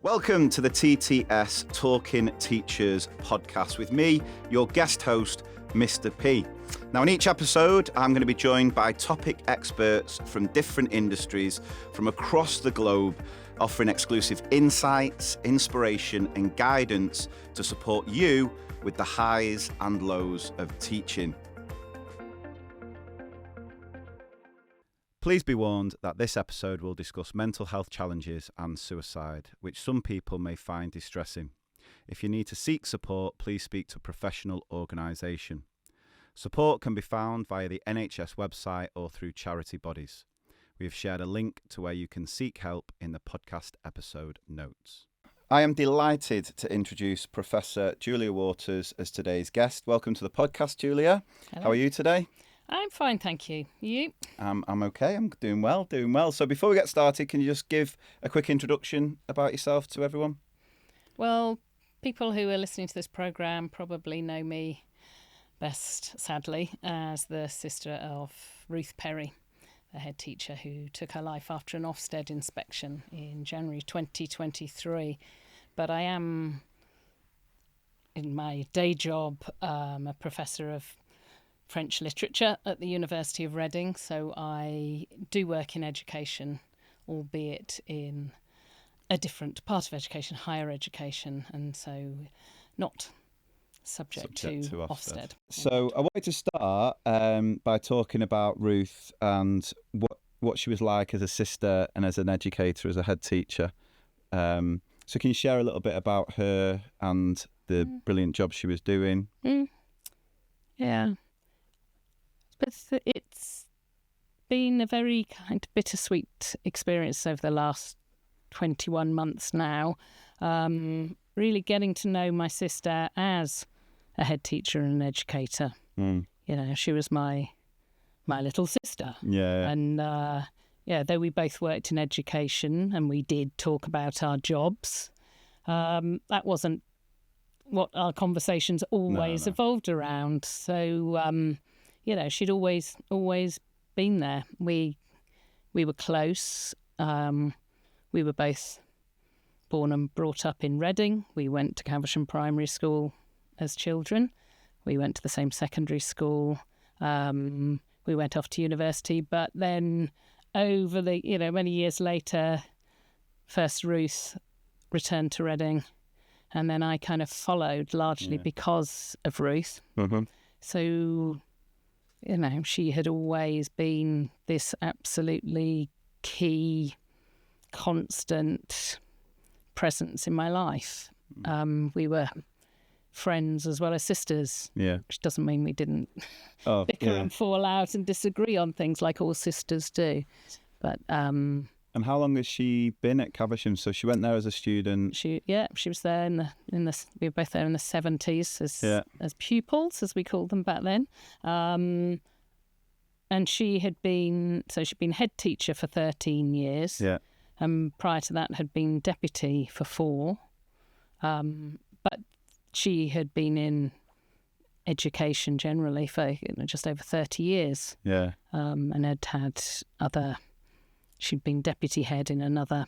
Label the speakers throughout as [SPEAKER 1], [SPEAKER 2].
[SPEAKER 1] Welcome to the TTS Talking Teachers podcast with me, your guest host, Mr. P. Now, in each episode, I'm going to be joined by topic experts from different industries from across the globe, offering exclusive insights, inspiration, and guidance to support you with the highs and lows of teaching. Please be warned that this episode will discuss mental health challenges and suicide, which some people may find distressing. If you need to seek support, please speak to a professional organisation. Support can be found via the NHS website or through charity bodies. We have shared a link to where you can seek help in the podcast episode notes. I am delighted to introduce Professor Julia Waters as today's guest. Welcome to the podcast, Julia.
[SPEAKER 2] Hello.
[SPEAKER 1] How are you today?
[SPEAKER 2] I'm fine, thank you. You?
[SPEAKER 1] I'm okay. I'm doing well. So before we get started, can you just give a quick introduction about yourself to everyone?
[SPEAKER 2] Well, people who are listening to this programme probably know me best, sadly, as the sister of Ruth Perry, the head teacher who took her life after an Ofsted inspection in January 2023. But I am, in my day job, a professor of French literature at the University of Reading, so I do work in education, albeit in a different part of education, higher education, and so not subject to Ofsted.
[SPEAKER 1] So I wanted to start by talking about Ruth and what she was like as a sister and as an educator, as a head teacher. So can you share a little bit about her and the brilliant job she was doing?
[SPEAKER 2] Yeah. But it's been a very kind of bittersweet experience over the last 21 months now. Really getting to know my sister as a head teacher and an educator. You know, she was my little sister.
[SPEAKER 1] Yeah.
[SPEAKER 2] And though we both worked in education and we did talk about our jobs, that wasn't what our conversations always evolved around. So you know, she'd always been there. We were close. We were both born and brought up in Reading. We went to Caversham Primary School as children. We went to the same secondary school. We went off to university, but then over the, many years later, first Ruth returned to Reading, and then I kind of followed largely because of Ruth. Mm-hmm. So, she had always been this absolutely key, constant presence in my life. We were friends as well as sisters, which doesn't mean we didn't bicker and fall out and disagree on things like all sisters do. But
[SPEAKER 1] and how long has she been at Caversham? So she went there as a student.
[SPEAKER 2] She was there we were both there in the 70s as pupils, as we called them back then. And she'd been head teacher for 13 years. Yeah. And prior to that had been deputy for 4. But she had been in education generally for just over 30 years. Yeah. And she'd been deputy head in another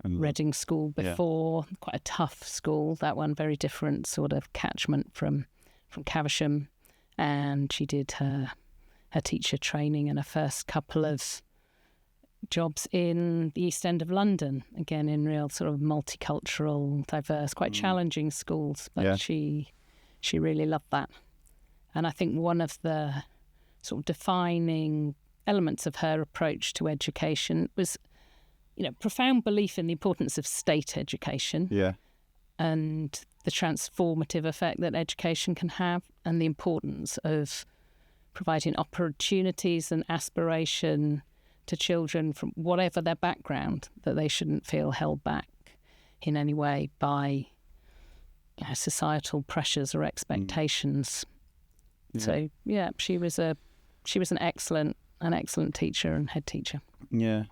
[SPEAKER 2] Reading school before, quite a tough school. That one, very different sort of catchment from Caversham. And she did her teacher training and her first couple of jobs in the East End of London, again in real sort of multicultural, diverse, quite challenging schools. But she really loved that. And I think one of the sort of defining elements of her approach to education was, profound belief in the importance of state education and the transformative effect that education can have, and the importance of providing opportunities and aspiration to children from whatever their background, that they shouldn't feel held back in any way by societal pressures or expectations. So she was an excellent teacher and head teacher.
[SPEAKER 1] Yeah.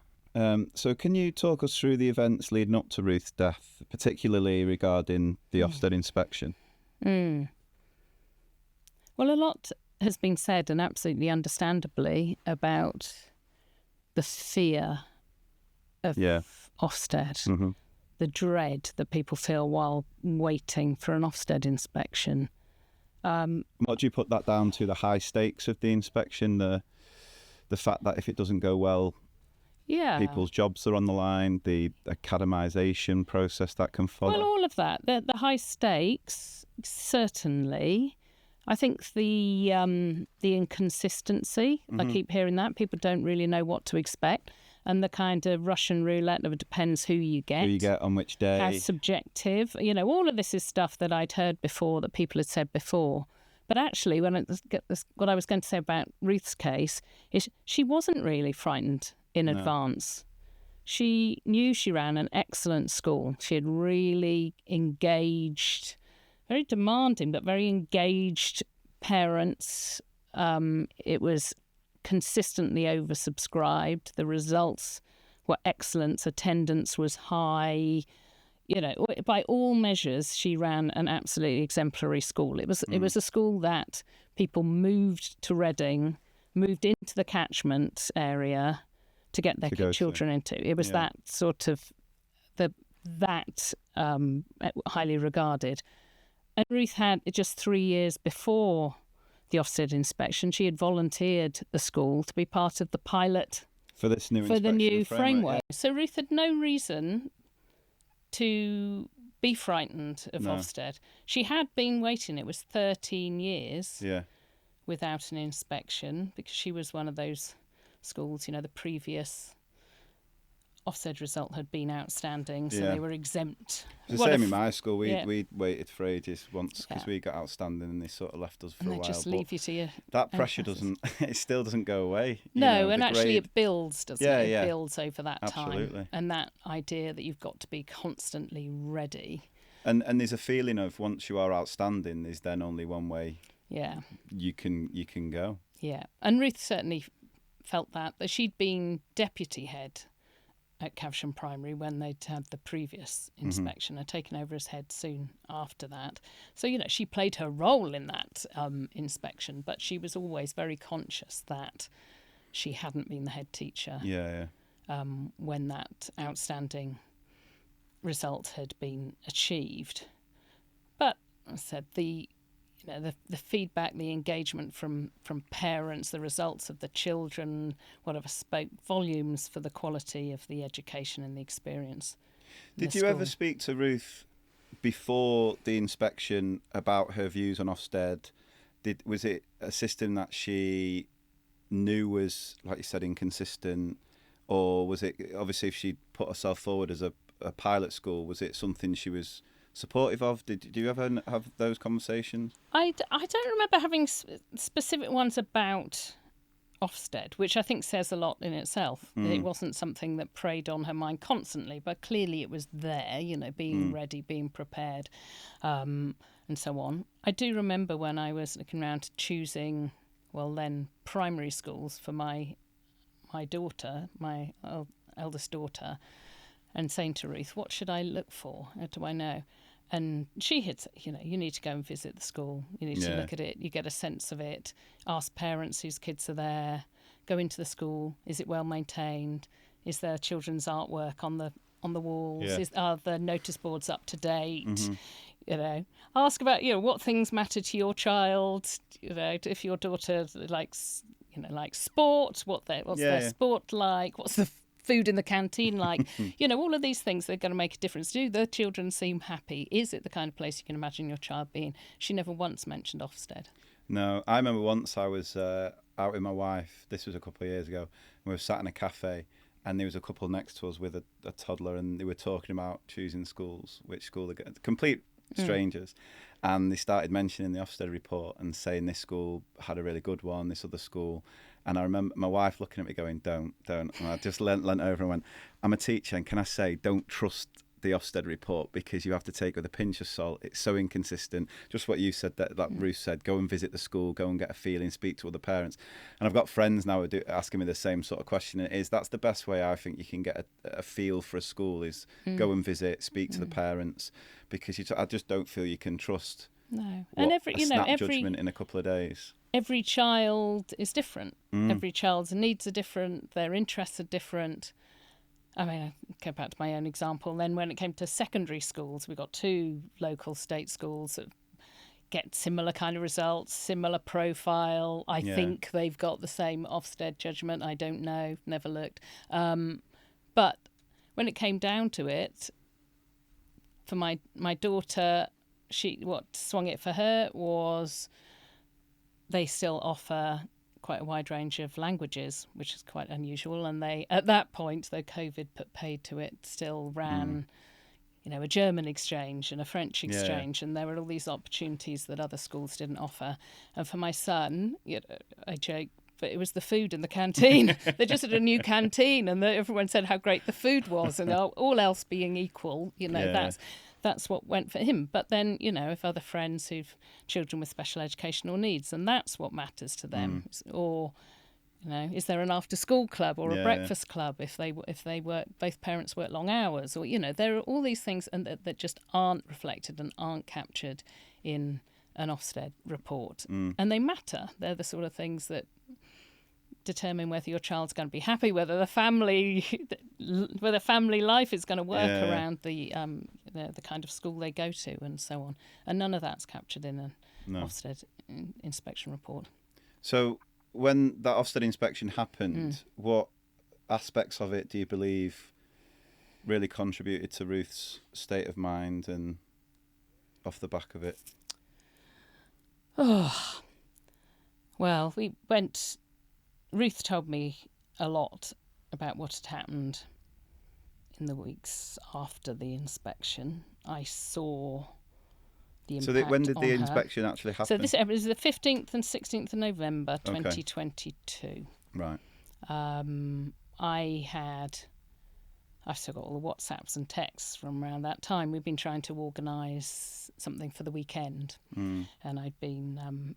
[SPEAKER 1] So can you talk us through the events leading up to Ruth's death, particularly regarding the Ofsted inspection?
[SPEAKER 2] Well, a lot has been said, and absolutely understandably, about the fear of Ofsted, the dread that people feel while waiting for an Ofsted inspection.
[SPEAKER 1] What do you put that down to? The high stakes of the inspection, the fact that if it doesn't go well, people's jobs are on the line, the academisation process that can follow?
[SPEAKER 2] Well, all of that. The high stakes, certainly. I think the inconsistency, I keep hearing that. People don't really know what to expect. And the kind of Russian roulette of it depends who you get.
[SPEAKER 1] Who you get on which day.
[SPEAKER 2] How subjective. All of this is stuff that I'd heard before, that people had said before. But actually, what I was going to say about Ruth's case is she wasn't really frightened in advance. She knew she ran an excellent school. She had really engaged, very demanding, but very engaged parents. It was consistently oversubscribed. The results were excellent. Attendance was high. By all measures, she ran an absolutely exemplary school. It was a school that people moved to Reading, moved into the catchment area to get their children into. It was that sort of highly regarded. And Ruth had, just 3 years before the Ofsted inspection, she had volunteered the school to be part of the pilot
[SPEAKER 1] for this new
[SPEAKER 2] framework. So Ruth had no reason to be frightened of Ofsted. She had been waiting, it was 13 years without an inspection, because she was one of those schools, the previous Ofsted result had been outstanding, so they were exempt.
[SPEAKER 1] It's the same in my school. We waited for ages once because we got outstanding, and they sort of left us for a while.
[SPEAKER 2] Just leave you to your
[SPEAKER 1] that pressure it still doesn't go away.
[SPEAKER 2] And actually it builds, doesn't it? It builds over that
[SPEAKER 1] Absolutely.
[SPEAKER 2] time. And that idea that you've got to be constantly ready.
[SPEAKER 1] And there's a feeling of once you are outstanding, there's then only one way you can go.
[SPEAKER 2] Yeah. And Ruth certainly felt that she'd been deputy head at Caversham Primary when they'd had the previous inspection, had taken over as head soon after that. So, she played her role in that inspection, but she was always very conscious that she hadn't been the head teacher when that outstanding result had been achieved. But, as I said, the feedback, the engagement from parents, the results of the children, whatever, spoke volumes for the quality of the education and the experience.
[SPEAKER 1] Did you ever speak to Ruth before the inspection about her views on Ofsted? Was it a system that she knew was, like you said, inconsistent, or was it, obviously, if she put herself forward as a pilot school, was it something she was supportive of? Did you ever have those conversations?
[SPEAKER 2] I don't remember having specific ones about Ofsted, which I think says a lot in itself. It wasn't something that preyed on her mind constantly, but clearly it was there, being ready, being prepared, and so on. I do remember when I was looking around choosing, then primary schools for my daughter, my eldest daughter, and saying to Ruth, what should I look for? How do I know? And she had said, you need to go and visit the school. You need to look at it. You get a sense of it. Ask parents whose kids are there. Go into the school. Is it well maintained? Is there children's artwork on the walls? Are the notice boards up to date? Ask about what things matter to your child. If your daughter likes sport, what's their sport like? What's the food in the canteen like? All of these things that are going to make a difference. Do the children seem happy? Is it the kind of place you can imagine your child being? She never once mentioned Ofsted.
[SPEAKER 1] No, I remember once I was out with my wife, this was a couple of years ago, and we were sat in a cafe, and there was a couple next to us with a toddler, and they were talking about choosing schools, which school they get, complete strangers. And they started mentioning the Ofsted report and saying this school had a really good one, this other school. And I remember my wife looking at me going, don't. And I just leant over and went, I'm a teacher, and can I say, don't trust the Ofsted report, because you have to take it with a pinch of salt. It's so inconsistent. Just what you said, that Ruth said, go and visit the school, go and get a feeling, speak to other parents. And I've got friends now who are asking me the same sort of question. That's the best way I think you can get a feel for a school, is go and visit, speak to the parents, because I just don't feel you can trust
[SPEAKER 2] and every
[SPEAKER 1] judgment in a couple of days.
[SPEAKER 2] Every child is different. Every child's needs are different. Their interests are different. I mean, I go back to my own example. Then when it came to secondary schools, we got 2 local state schools that get similar kind of results, similar profile. I think they've got the same Ofsted judgment. I don't know, never looked. But when it came down to it, for my daughter, what swung it for her was they still offer quite a wide range of languages, which is quite unusual. And they, at that point, though COVID put paid to it, still ran, a German exchange and a French exchange, and there were all these opportunities that other schools didn't offer. And for my son, I joke, but it was the food in the canteen. They just had a new canteen, and everyone said how great the food was, and all else being equal, that's what went for him. But then, if other friends who've children with special educational needs, and that's what matters to them, or is there an after-school club or a breakfast club if they work, both parents work long hours, or there are all these things and that just aren't reflected and aren't captured in an Ofsted report, and they matter. They're the sort of things that determine whether your child's going to be happy, whether the family life is going to work around the kind of school they go to, and so on. And none of that's captured in an Ofsted inspection report.
[SPEAKER 1] So when that Ofsted inspection happened, what aspects of it do you believe really contributed to Ruth's state of mind and off the back of it?
[SPEAKER 2] Oh, well, Ruth told me a lot about what had happened in the weeks after the inspection. I saw the impact on her. So
[SPEAKER 1] when did the inspection actually happen?
[SPEAKER 2] So it was the 15th and 16th of November 2022.
[SPEAKER 1] Right.
[SPEAKER 2] I've still got all the WhatsApps and texts from around that time. We've been trying to organise something for the weekend, and I'd been,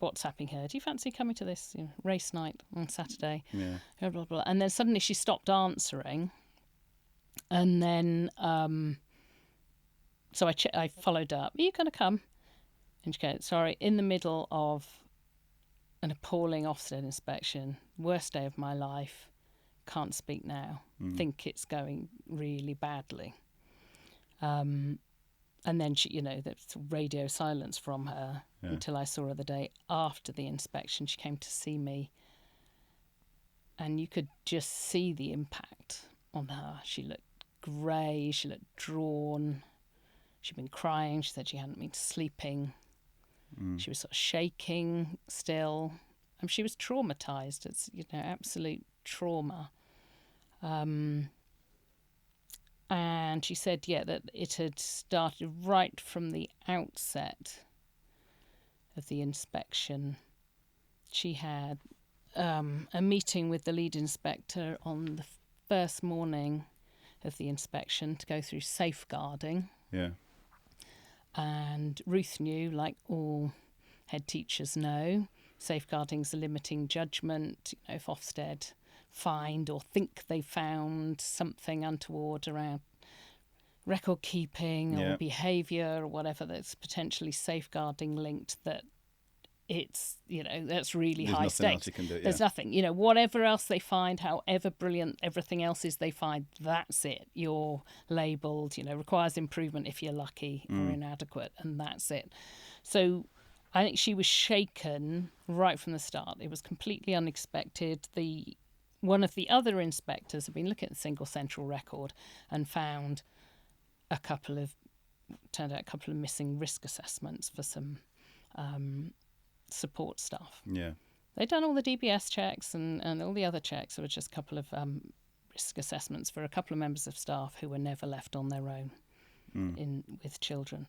[SPEAKER 2] WhatsApping her, do you fancy coming to this race night on Saturday?
[SPEAKER 1] Yeah.
[SPEAKER 2] Blah, blah, blah. And then suddenly she stopped answering. And then, so I followed up. Are you going to come? And she goes, sorry, in the middle of an appalling Ofsted inspection, worst day of my life, can't speak now, think it's going really badly. And then she, that's radio silence from her until I saw her the day after the inspection. She came to see me, and you could just see the impact on her. She looked grey, she looked drawn, she'd been crying, she said she hadn't been sleeping. She was sort of shaking still. She was traumatised. It's, absolute trauma. And she said, that it had started right from the outset of the inspection. She had a meeting with the lead inspector on the first morning of the inspection to go through safeguarding.
[SPEAKER 1] Yeah.
[SPEAKER 2] And Ruth knew, like all head teachers know, safeguarding's a limiting judgment. If Ofsted find or think they found something untoward around record keeping or behaviour or whatever that's potentially safeguarding linked, that it's, that's really high stakes. There's nothing, whatever else they find, however brilliant everything else is they find, that's it. You're labelled, requires improvement if you're lucky or inadequate, and that's it. So I think she was shaken right from the start. It was completely unexpected. One of the other inspectors had been looking at the single central record and found a couple of missing risk assessments for some support staff.
[SPEAKER 1] Yeah.
[SPEAKER 2] They'd done all the DBS checks and all the other checks. There were just a couple of risk assessments for a couple of members of staff who were never left on their own with children.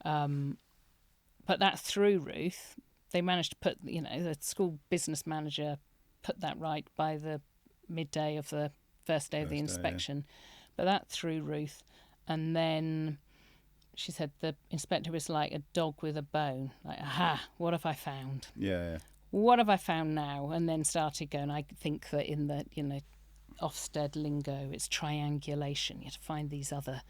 [SPEAKER 2] But that threw Ruth. They managed to put, the school business manager put that right by the midday of the first day of the inspection. But that threw Ruth. And then she said the inspector was like a dog with a bone. Like, aha, what have I found?
[SPEAKER 1] Yeah.
[SPEAKER 2] What have I found now? And then started going, I think that in the, Ofsted lingo, it's triangulation. You have to find these other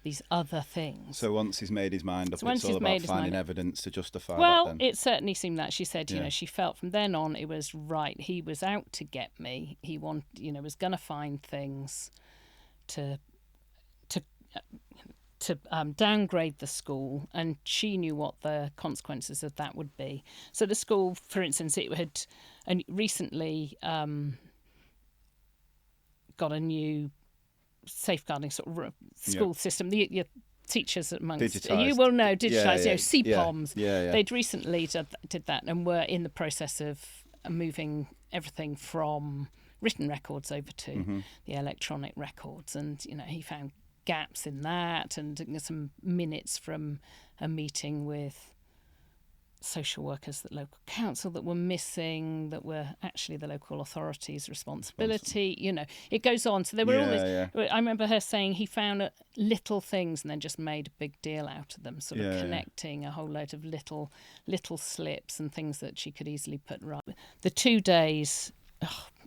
[SPEAKER 2] these other things.
[SPEAKER 1] So once he's made his mind up, it's all about finding evidence to justify that then?
[SPEAKER 2] Well, it certainly seemed that. She said,
[SPEAKER 1] Yeah.
[SPEAKER 2] she felt from then on it was right. He was out to get me. He was going to find things to downgrade the school, and she knew what the consequences of that would be. So the school, for instance, it had recently got a new safeguarding sort of school system. Your teachers amongst you will know digitised, CPOMs.
[SPEAKER 1] Yeah.
[SPEAKER 2] They'd recently did that and were in the process of moving everything from written records over to the electronic records, and he found gaps in that, and some minutes from a meeting with social workers at local council that were missing, that were actually the local authority's responsibility. It goes on. So there were all these. I remember her saying he found little things and then just made a big deal out of them, sort of connecting a whole load of little slips and things that she could easily put right. The 2 days.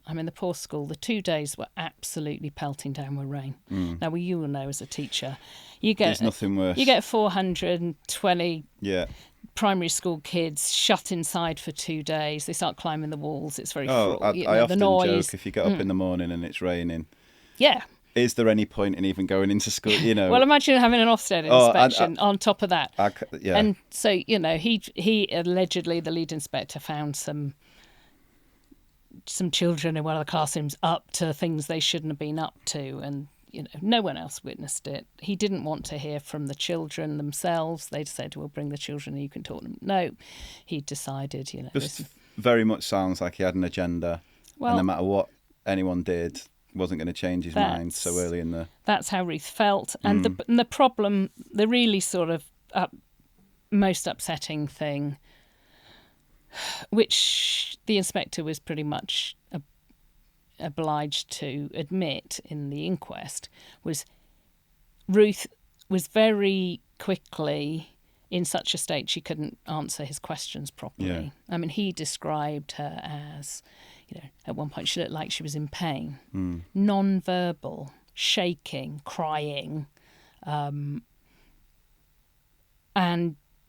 [SPEAKER 2] The poor school, the 2 days were absolutely pelting down with rain. Now, you will know as a teacher, there's
[SPEAKER 1] nothing worse.
[SPEAKER 2] You get 420 primary school kids shut inside for 2 days. They start climbing the walls. It's very
[SPEAKER 1] I often joke, if you get up in the morning and it's raining.
[SPEAKER 2] Yeah.
[SPEAKER 1] Is there any point in even going into school?
[SPEAKER 2] Well, imagine having an Ofsted inspection on top of that. And so, he allegedly, the lead inspector, found some children in one of the classrooms up to things they shouldn't have been up to, and no one else witnessed it. He didn't want to hear from the children themselves. They said, we'll bring the children and you can talk to them. No, he decided,
[SPEAKER 1] Just very much sounds like he had an agenda, and no matter what anyone did, wasn't going to change his mind so early in the... That's
[SPEAKER 2] how Ruth felt. And the problem, the really sort of most upsetting thing, which the inspector was pretty much obliged to admit in the inquest, was Ruth was very quickly in such a state she couldn't answer his questions properly. He described her as, at one point she looked like she was in pain, non-verbal, shaking, crying, and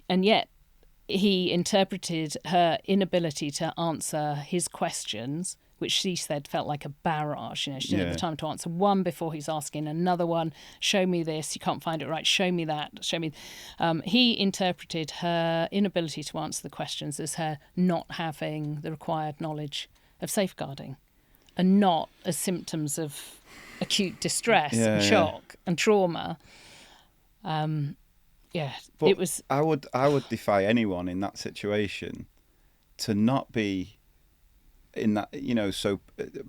[SPEAKER 2] yet he interpreted her inability to answer his questions, which she said felt like a barrage. She didn't have the time to answer one before he's asking another one. Show me this. You can't find it right. Show me that. Show me. He interpreted her inability to answer the questions as her not having the required knowledge of safeguarding, and not as symptoms of acute distress and shock and trauma.
[SPEAKER 1] But
[SPEAKER 2] it was.
[SPEAKER 1] I would defy anyone in that situation to not be in that, so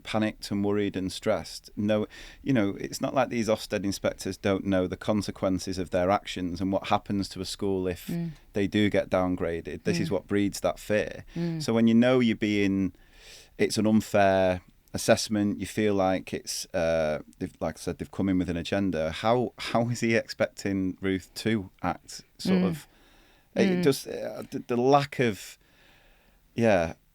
[SPEAKER 1] panicked and worried and stressed. No, it's not like these Ofsted inspectors don't know the consequences of their actions and what happens to a school if they do get downgraded. This is what breeds that fear. So when it's an unfair assessment, you feel like it's like I said, they've come in with an agenda. How is he expecting Ruth to act? It just the lack of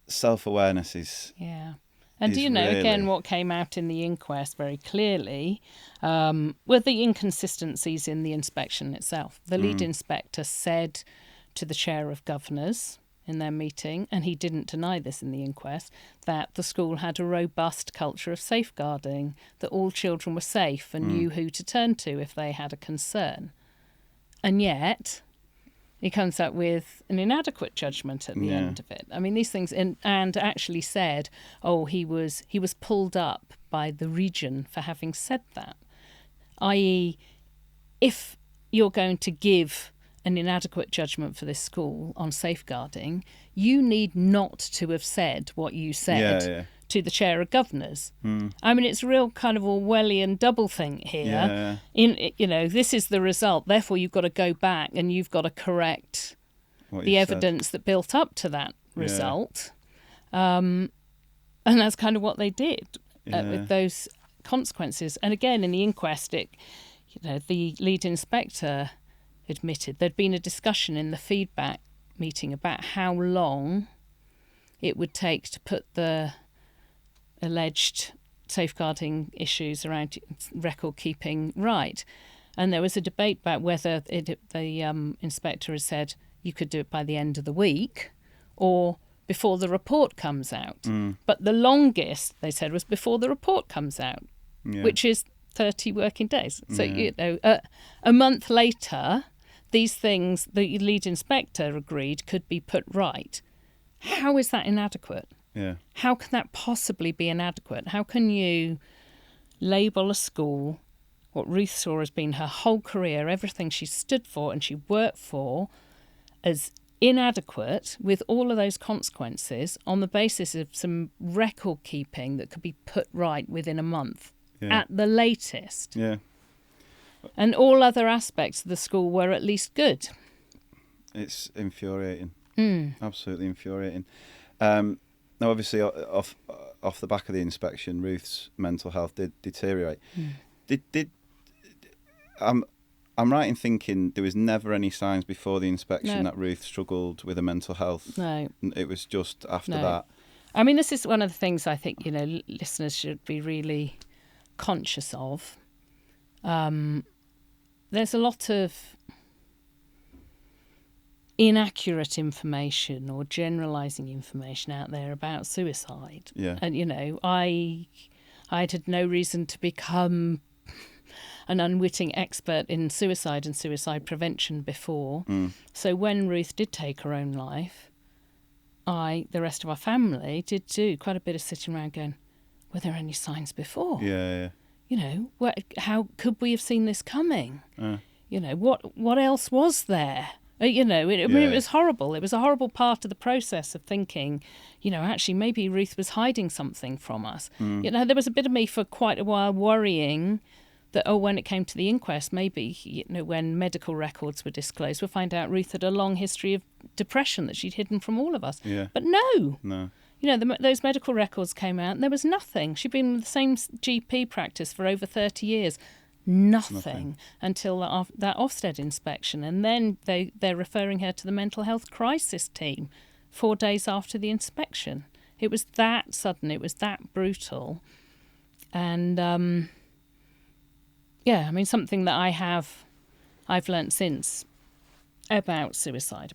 [SPEAKER 1] self-awareness is
[SPEAKER 2] And do you know,
[SPEAKER 1] really...
[SPEAKER 2] again, what came out in the inquest very clearly were the inconsistencies in the inspection itself. The lead inspector said to the chair of governors in their meeting, and he didn't deny this in the inquest, that the school had a robust culture of safeguarding, that all children were safe and knew who to turn to if they had a concern. And yet he comes up with an inadequate judgment at the end of it. These things, and actually said, he was pulled up by the region for having said that. I.e., if you're going to give an inadequate judgment for this school on safeguarding, you need not to have said what you said to the chair of governors. It's a real kind of Orwellian double thing here. This is the result. Therefore, you've got to go back and you've got to correct the evidence that built up to that result. And that's kind of what they did with those consequences. And again, in the inquest, the lead inspector admitted there'd been a discussion in the feedback meeting about how long it would take to put the alleged safeguarding issues around record keeping right. And there was a debate about whether the inspector had said you could do it by the end of the week or before the report comes out. But the longest, they said, was before the report comes out, which is 30 working days. So, a month later, these things the lead inspector agreed could be put right. How is that inadequate?
[SPEAKER 1] Yeah.
[SPEAKER 2] How can that possibly be inadequate? How can you label a school, what Ruth saw as being her whole career, everything she stood for and she worked for, as inadequate with all of those consequences on the basis of some record keeping that could be put right within a month at the latest?
[SPEAKER 1] Yeah.
[SPEAKER 2] And all other aspects of the school were at least good.
[SPEAKER 1] It's infuriating. Absolutely infuriating. Now, obviously, off the back of the inspection, Ruth's mental health did deteriorate. I'm right in thinking there was never any signs before the inspection that Ruth struggled with her mental health.
[SPEAKER 2] No.
[SPEAKER 1] It was just after that.
[SPEAKER 2] I mean, this is one of the things I think, listeners should be really conscious of. There's a lot of inaccurate information or generalising information out there about suicide.
[SPEAKER 1] Yeah.
[SPEAKER 2] And, I had no reason to become an unwitting expert in suicide and suicide prevention before. So when Ruth did take her own life, the rest of our family did do quite a bit of sitting around going, were there any signs before?
[SPEAKER 1] Yeah.
[SPEAKER 2] How could we have seen this coming? What else was there? It was horrible. It was a horrible part of the process of thinking, actually maybe Ruth was hiding something from us. There was a bit of me for quite a while worrying that, when it came to the inquest, maybe, when medical records were disclosed, we'll find out Ruth had a long history of depression that she'd hidden from all of us.
[SPEAKER 1] Yeah.
[SPEAKER 2] But no. Those medical records came out and there was nothing. She'd been in the same GP practice for over 30 years. Nothing until that Ofsted inspection. And then they're referring her to the mental health crisis team 4 days after the inspection. It was that sudden. It was that brutal. And, something that I've learnt since about suicide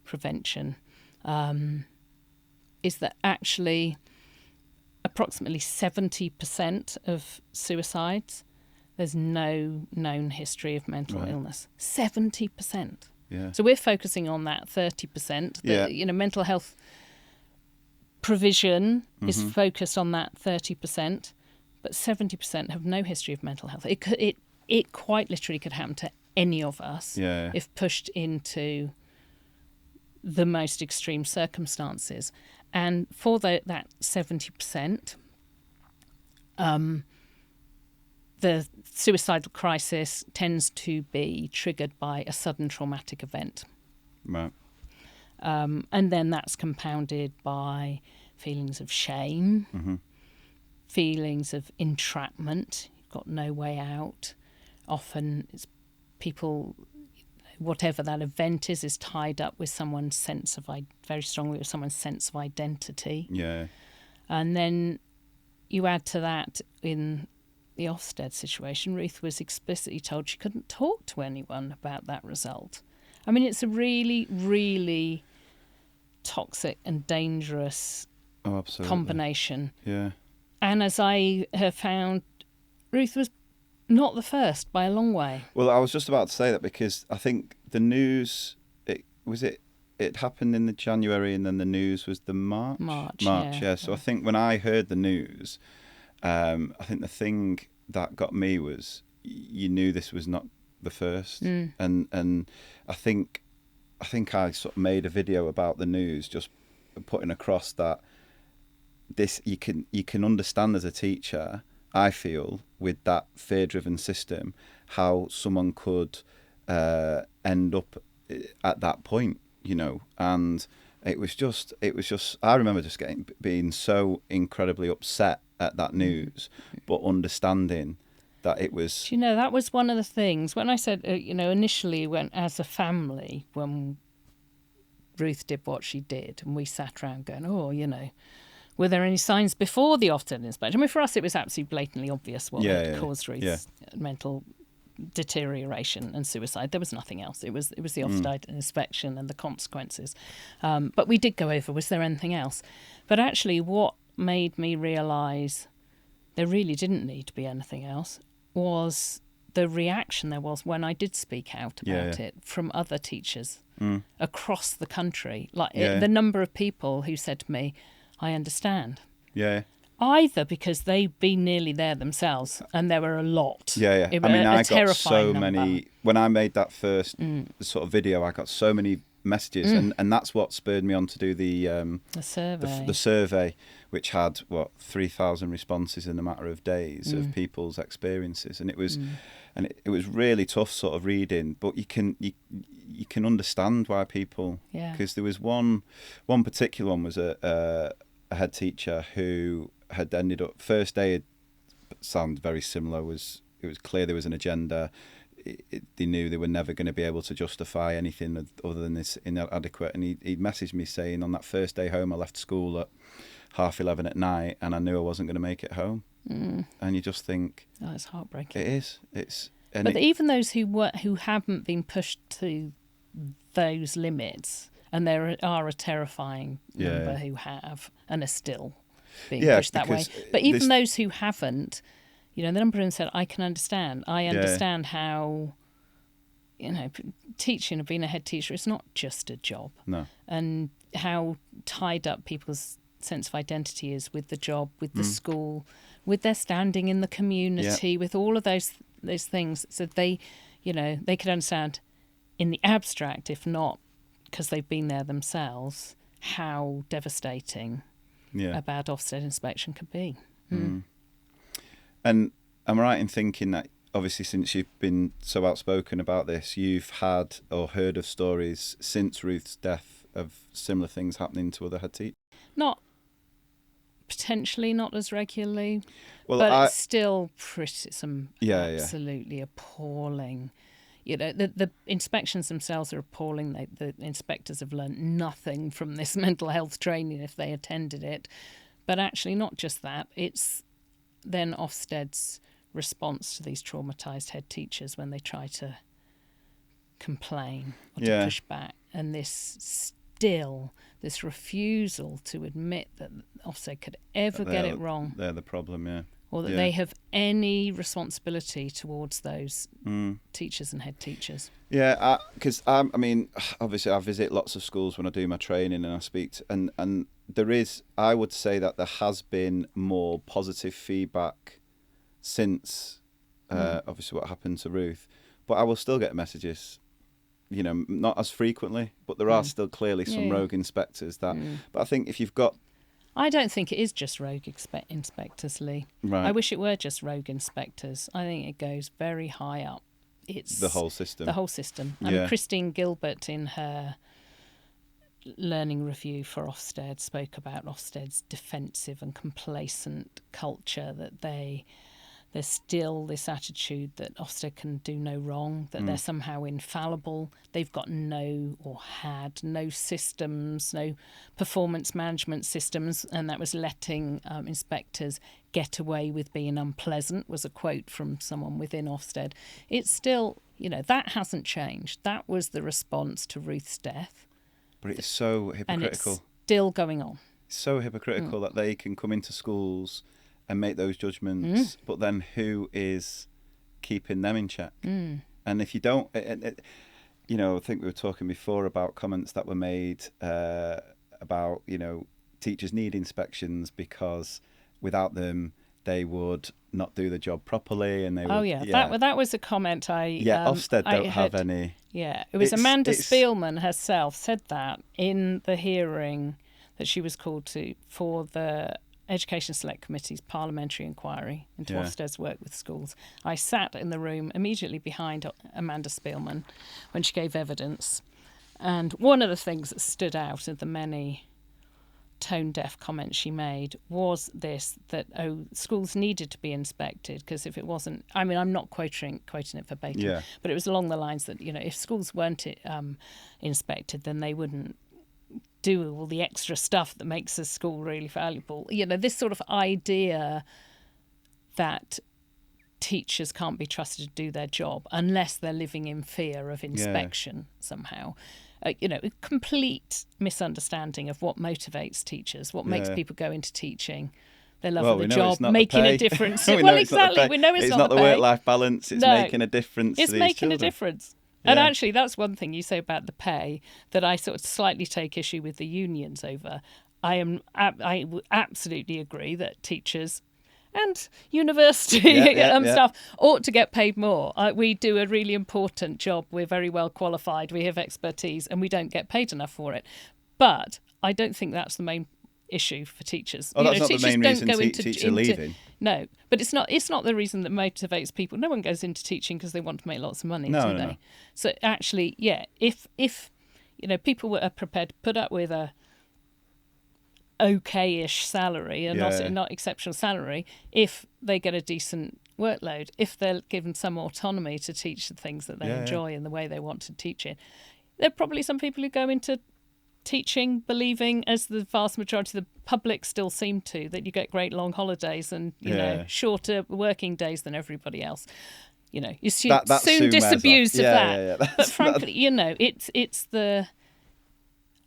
[SPEAKER 2] prevention, is that actually approximately 70% of suicides, there's no known history of mental illness. 70%.
[SPEAKER 1] Yeah.
[SPEAKER 2] So we're focusing on that 30%. Mental health provision is focused on that 30%, but 70% have no history of mental health. It quite literally could happen to any of us if pushed into the most extreme circumstances. And for that 70%, the suicidal crisis tends to be triggered by a sudden traumatic event.
[SPEAKER 1] Right.
[SPEAKER 2] And then that's compounded by feelings of shame, feelings of entrapment. You've got no way out. Often it's people, whatever that event is tied up with someone's very strongly with someone's sense of identity.
[SPEAKER 1] Yeah.
[SPEAKER 2] And then you add to that in the Ofsted situation, Ruth was explicitly told she couldn't talk to anyone about that result. I mean, it's a really, really toxic and dangerous combination.
[SPEAKER 1] Yeah.
[SPEAKER 2] And as I have found, Ruth was not the first by a long way.
[SPEAKER 1] Well, I was just about to say that because I think the news, it happened in the January and then the news was the March. Yeah. So I think when I heard the news, I think the thing that got me was you knew this was not the first, and I think I sort of made a video about the news, just putting across that this you can understand as a teacher, I feel, with that fear-driven system, how someone could end up at that point, and it was just I remember just being so incredibly upset at that news, but understanding that it was...
[SPEAKER 2] that was one of the things. When I said, initially when as a family, when Ruth did what she did, and we sat around going, were there any signs before the Ofsted inspection? I mean, for us, it was absolutely blatantly obvious what had caused Ruth's mental deterioration and suicide. There was nothing else. It was the Ofsted inspection and the consequences. But we did go over, was there anything else? But actually what made me realise there really didn't need to be anything else was the reaction there was when I did speak out about it from other teachers across the country. Like the number of people who said to me, I understand.
[SPEAKER 1] Yeah.
[SPEAKER 2] Either because they've been nearly there themselves, and there were a lot.
[SPEAKER 1] Yeah. I mean, I got so
[SPEAKER 2] number.
[SPEAKER 1] many when I made that first sort of video. I got so many messages, and that's what spurred me on to do the survey. The survey, which had 3,000 responses in a matter of days of people's experiences, and it was it was really tough sort of reading. But you can understand why people, because there was one particular one was a head teacher who had ended up first day. It sounded very similar. It was clear there was an agenda. They knew they were never going to be able to justify anything other than this inadequate. And he messaged me saying, on that first day home, I left school at 11:30 at night, and I knew I wasn't going to make it home. And you just think,
[SPEAKER 2] oh, it's heartbreaking.
[SPEAKER 1] It is.
[SPEAKER 2] But even those who haven't been pushed to those limits, and there are a terrifying number who have and are still being pushed that way. But even those who haven't, the number of them said, I can understand. I understand how, teaching and being a head teacher is not just a job.
[SPEAKER 1] No. And
[SPEAKER 2] how tied up people's sense of identity is with the job, with the school, with their standing in the community, with all of those things. So they could understand in the abstract, if not because they've been there themselves, how devastating a bad Ofsted inspection could be.
[SPEAKER 1] And am I right in thinking that, obviously, since you've been so outspoken about this, you've had or heard of stories since Ruth's death of similar things happening to other head teachers?
[SPEAKER 2] Potentially not as regularly, but it's still some absolutely appalling. The inspections themselves are appalling. The inspectors have learnt nothing from this mental health training if they attended it. But actually, not just that, it's then Ofsted's response to these traumatised head teachers when they try to complain or to push back. And this refusal to admit that Ofsted could ever get it wrong.
[SPEAKER 1] They're the problem,
[SPEAKER 2] or that they have any responsibility towards those teachers and head teachers.
[SPEAKER 1] Yeah, because I mean, obviously I visit lots of schools when I do my training, and I speak to, and there is, I would say that there has been more positive feedback since obviously what happened to Ruth, but I will still get messages, not as frequently, but there are still clearly some rogue inspectors that, but I think if you've got,
[SPEAKER 2] I don't think it is just rogue inspectors, Lee.
[SPEAKER 1] Right.
[SPEAKER 2] I wish it were just rogue inspectors. I think it goes very high up. It's
[SPEAKER 1] the whole system.
[SPEAKER 2] I mean, Christine Gilbert, in her learning review for Ofsted, spoke about Ofsted's defensive and complacent culture, that there's still this attitude that Ofsted can do no wrong, that they're somehow infallible. They've got had no systems, no performance management systems, and that was letting inspectors get away with being unpleasant, was a quote from someone within Ofsted. It's still, that hasn't changed. That was the response to Ruth's death.
[SPEAKER 1] But it's so hypocritical.
[SPEAKER 2] And it's still going on.
[SPEAKER 1] It's so hypocritical that they can come into schools and make those judgments, but then who is keeping them in check? And if you don't, I think we were talking before about comments that were made about, teachers need inspections because without them they would not do the job properly, and they would,
[SPEAKER 2] that was a comment
[SPEAKER 1] Ofsted don't have any.
[SPEAKER 2] Yeah, it was Amanda Spielman herself said that in the hearing that she was called to for the Education Select Committee's parliamentary inquiry into Ofsted's work with schools. I sat in the room immediately behind Amanda Spielman when she gave evidence, and one of the things that stood out of the many tone-deaf comments she made was this, that schools needed to be inspected, because if it wasn't, I mean, I'm not quoting it verbatim, but it was along the lines that, if schools weren't inspected, then they wouldn't do all the extra stuff that makes a school really valuable. This sort of idea that teachers can't be trusted to do their job unless they're living in fear of inspection somehow. A complete misunderstanding of what motivates teachers, what makes people go into teaching. Their love of the job, making a difference. Exactly. We know it's not the
[SPEAKER 1] work-life balance. It's making a difference to these children.
[SPEAKER 2] It's making a difference. Yeah. And actually, that's one thing you say about the pay that I sort of slightly take issue with the unions over. I absolutely agree that teachers and university staff ought to get paid more. We do a really important job. We're very well qualified. We have expertise, and we don't get paid enough for it. But I don't think that's the main issue for teachers.
[SPEAKER 1] Oh, that's not the main reason teachers are leaving.
[SPEAKER 2] No, but it's not the reason that motivates people. No one goes into teaching because they want to make lots of money, do they? No. So actually, if people were prepared to put up with a okay-ish salary and not exceptional salary, if they get a decent workload, if they're given some autonomy to teach the things that they enjoy and the way they want to teach it, there are probably some people who go into teaching believing, as the vast majority of the public still seem to, that you get great long holidays and shorter working days than everybody else. You soon disabuse of that. But frankly, it's the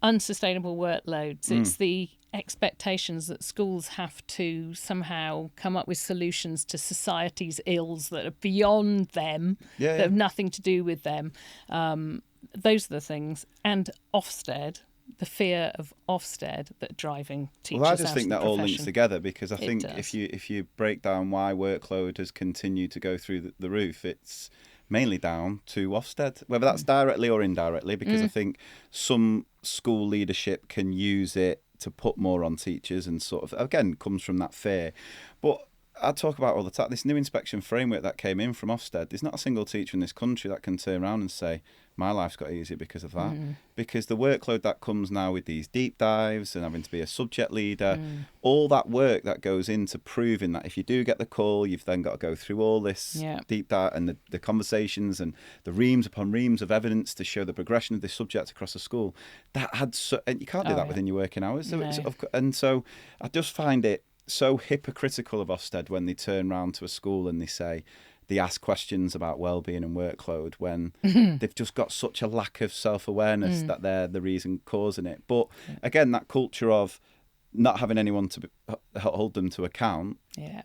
[SPEAKER 2] unsustainable workloads. It's the expectations that schools have to somehow come up with solutions to society's ills that are beyond them, that have nothing to do with them. Those are the things. And Ofsted, the fear of Ofsted that driving teachers.
[SPEAKER 1] Well, I just think that all links together, because I think if you break down why workload has continued to go through the roof, it's mainly down to Ofsted, whether that's directly or indirectly, because I think some school leadership can use it to put more on teachers, and sort of, again, comes from that fear. But I talk about all the time, this new inspection framework that came in from Ofsted, there's not a single teacher in this country that can turn around and say, my life's got easier because of that. Because the workload that comes now with these deep dives and having to be a subject leader, all that work that goes into proving that if you do get the call, you've then got to go through all this deep dive and the conversations and the reams upon reams of evidence to show the progression of this subject across a school. That had and you can't do that within your working hours. So and so I just find it so hypocritical of Ofsted when they turn round to a school and they ask questions about well-being and workload when they've just got such a lack of self-awareness that they're the reason causing it. But again, that culture of not having anyone to hold them to account,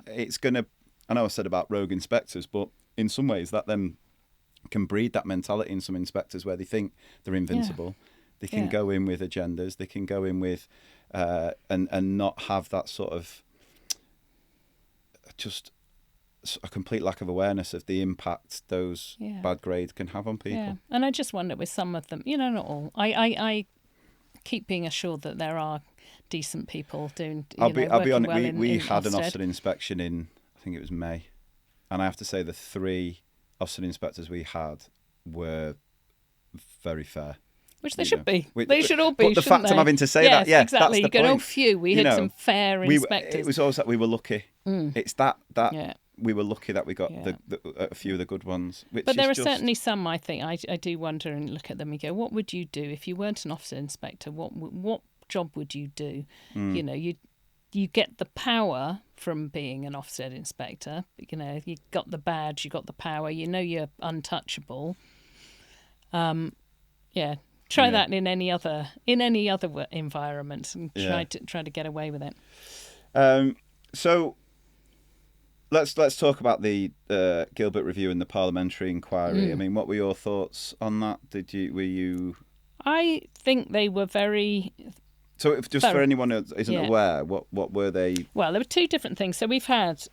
[SPEAKER 1] it's going to, I know I said about rogue inspectors, but in some ways that then can breed that mentality in some inspectors where they think they're invincible. They can go in with agendas, they can go in with, and not have that sort of just a complete lack of awareness of the impact those bad grades can have on people. Yeah.
[SPEAKER 2] And I just wonder with some of them, not all. I keep being assured that there are decent people doing. I'll be honest.
[SPEAKER 1] Well we had an Ofsted inspection in, I think it was May, and I have to say the 3 Ofsted inspectors we had were very fair.
[SPEAKER 2] Which they should be. They should all be.
[SPEAKER 1] But the fact I'm having to say that,
[SPEAKER 2] exactly.
[SPEAKER 1] That's the point.
[SPEAKER 2] Phew, we had some fair inspectors.
[SPEAKER 1] It was always that we were lucky. It's that we were lucky that we got a few of the good ones.
[SPEAKER 2] But there are certainly some, I think, I do wonder and look at them and go, what would you do if you weren't an Ofsted inspector? What job would you do? You get the power from being an Ofsted inspector. You got the badge, you got the power. You're untouchable. Try that in any other environment and try to get away with it.
[SPEAKER 1] So let's talk about the Gilbert Review and the parliamentary inquiry. I mean, what were your thoughts on that? Were you?
[SPEAKER 2] I think they were very.
[SPEAKER 1] So, for anyone who isn't aware, what were they?
[SPEAKER 2] Well, there were 2 different things. So we've had,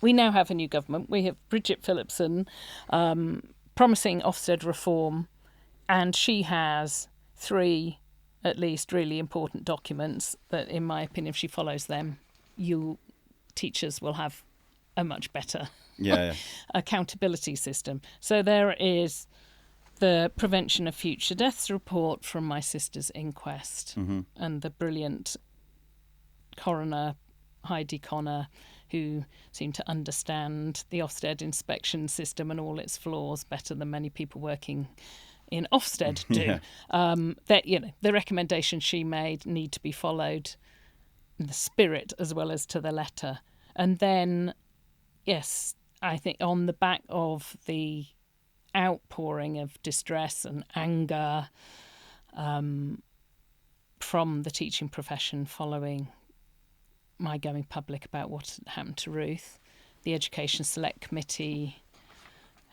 [SPEAKER 2] we now have a new government. We have Bridget Phillipson promising Ofsted reform, and she has 3, at least, really important documents that, in my opinion, if she follows them, teachers will have a much better accountability system. So there is the Prevention of Future Deaths report from my sister's inquest, and the brilliant coroner, Heidi Connor, who seemed to understand the Ofsted inspection system and all its flaws better than many people working in Ofsted do. The recommendations she made need to be followed in the spirit as well as to the letter. And then yes, I think on the back of the outpouring of distress and anger from the teaching profession following my going public about what had happened to Ruth, the Education Select Committee